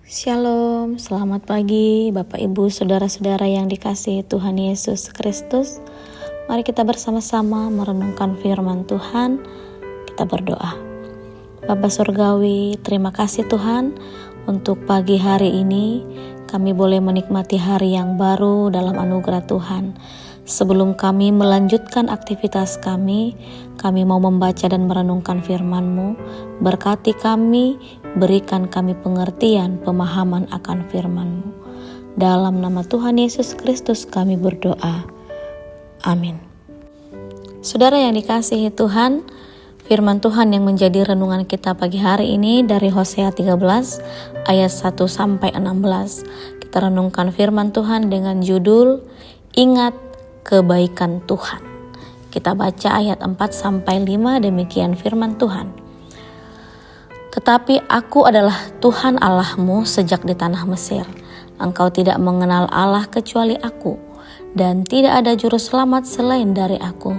Shalom, selamat pagi Bapak Ibu Saudara-saudara yang dikasihi Tuhan Yesus Kristus. Mari kita bersama-sama merenungkan firman Tuhan. Kita berdoa. Bapa Surgawi, terima kasih Tuhan untuk pagi hari ini. Kami boleh menikmati hari yang baru dalam anugerah Tuhan. Sebelum kami melanjutkan aktivitas kami mau membaca dan merenungkan firman-Mu. Berkati kami, berikan kami pengertian, pemahaman akan firman-Mu. Dalam nama Tuhan Yesus Kristus kami berdoa. Amin. Saudara yang dikasihi Tuhan, firman Tuhan yang menjadi renungan kita pagi hari ini dari Hosea 13 ayat 1 sampai 16. Kita renungkan firman Tuhan dengan judul Ingat Kebaikan Tuhan. Kita baca ayat 4 sampai 5, demikian firman Tuhan. Tetapi aku adalah Tuhan Allahmu sejak di tanah Mesir. Engkau tidak mengenal Allah kecuali aku, dan tidak ada juru selamat selain dari aku.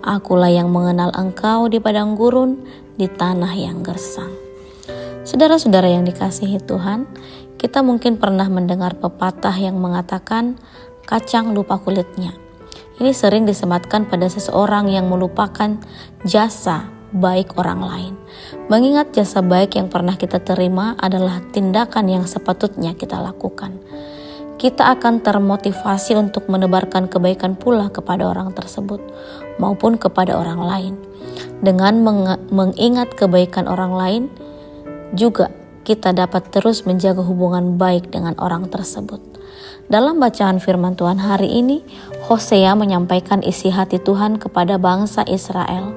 Akulah yang mengenal engkau di padang gurun, di tanah yang gersang. Saudara-saudara yang dikasihi Tuhan, kita mungkin pernah mendengar pepatah yang mengatakan kacang lupa kulitnya. Ini sering disematkan pada seseorang yang melupakan jasa baik orang lain. Mengingat jasa baik yang pernah kita terima adalah tindakan yang sepatutnya kita lakukan. Kita akan termotivasi untuk menebarkan kebaikan pula kepada orang tersebut maupun kepada orang lain. Dengan mengingat kebaikan orang lain, juga kita dapat terus menjaga hubungan baik dengan orang tersebut. Dalam bacaan firman Tuhan hari ini, Hosea menyampaikan isi hati Tuhan kepada bangsa Israel.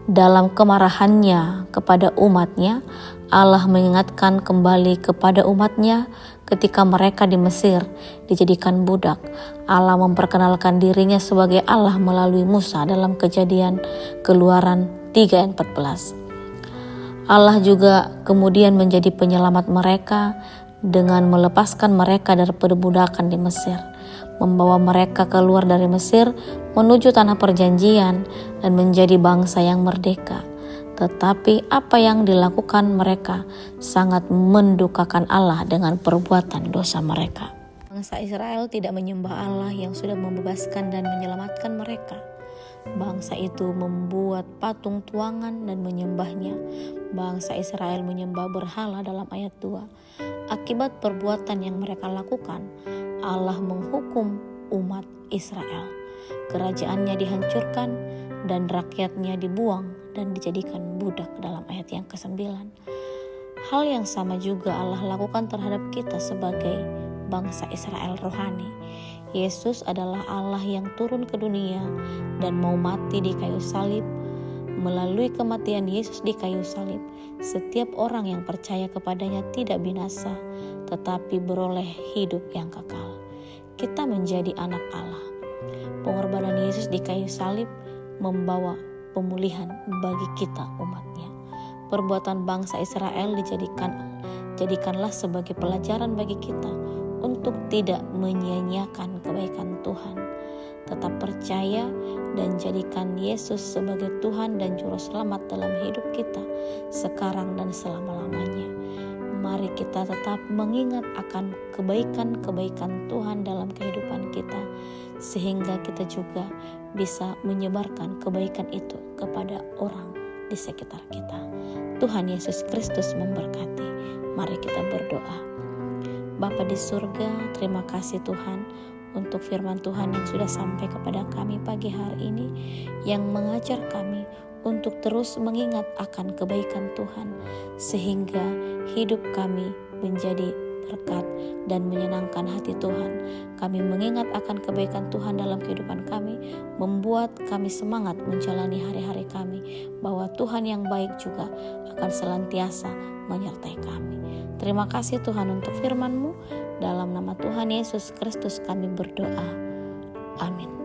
Dalam kemarahannya kepada umatnya, Allah mengingatkan kembali kepada umatnya ketika mereka di Mesir dijadikan budak. Allah memperkenalkan dirinya sebagai Allah melalui Musa dalam Kejadian Keluaran 3 ayat 14. Allah juga kemudian menjadi penyelamat mereka dengan melepaskan mereka dari perbudakan di Mesir, membawa mereka keluar dari Mesir menuju tanah perjanjian dan menjadi bangsa yang merdeka. Tetapi apa yang dilakukan mereka sangat mendukakan Allah dengan perbuatan dosa mereka. Bangsa Israel tidak menyembah Allah yang sudah membebaskan dan menyelamatkan mereka. Bangsa itu membuat patung tuangan dan menyembahnya. Bangsa Israel menyembah berhala dalam ayat 2. Akibat perbuatan yang mereka lakukan, Allah menghukum umat Israel. Kerajaannya dihancurkan dan rakyatnya dibuang dan dijadikan budak dalam ayat yang ke-9. Hal yang sama juga Allah lakukan terhadap kita sebagai bangsa Israel rohani. Yesus adalah Allah yang turun ke dunia dan mau mati di kayu salib. Melalui kematian Yesus di kayu salib, setiap orang yang percaya kepadanya tidak binasa, tetapi beroleh hidup yang kekal. Kita menjadi anak Allah. Pengorbanan Yesus di kayu salib membawa pemulihan bagi kita umatnya. Perbuatan bangsa Israel jadikanlah sebagai pelajaran bagi kita untuk tidak menyia-nyiakan kebaikan Tuhan. Tetap percaya dan jadikan Yesus sebagai Tuhan dan Juru Selamat dalam hidup kita sekarang dan selama-lamanya. Mari kita tetap mengingat akan kebaikan-kebaikan Tuhan dalam kehidupan kita, sehingga kita juga bisa menyebarkan kebaikan itu kepada orang di sekitar kita. Tuhan Yesus Kristus memberkati. Mari kita berdoa. Bapa di surga, terima kasih Tuhan untuk firman Tuhan yang sudah sampai kepada kami pagi hari ini, yang mengajar kami untuk terus mengingat akan kebaikan Tuhan, sehingga hidup kami menjadi berkat dan menyenangkan hati Tuhan. Kami mengingat akan kebaikan Tuhan dalam kehidupan kami, membuat kami semangat menjalani hari-hari kami, bahwa Tuhan yang baik juga akan senantiasa menyertai kami. Terima kasih Tuhan untuk firman-Mu. Dalam nama Tuhan Yesus Kristus kami berdoa. Amin.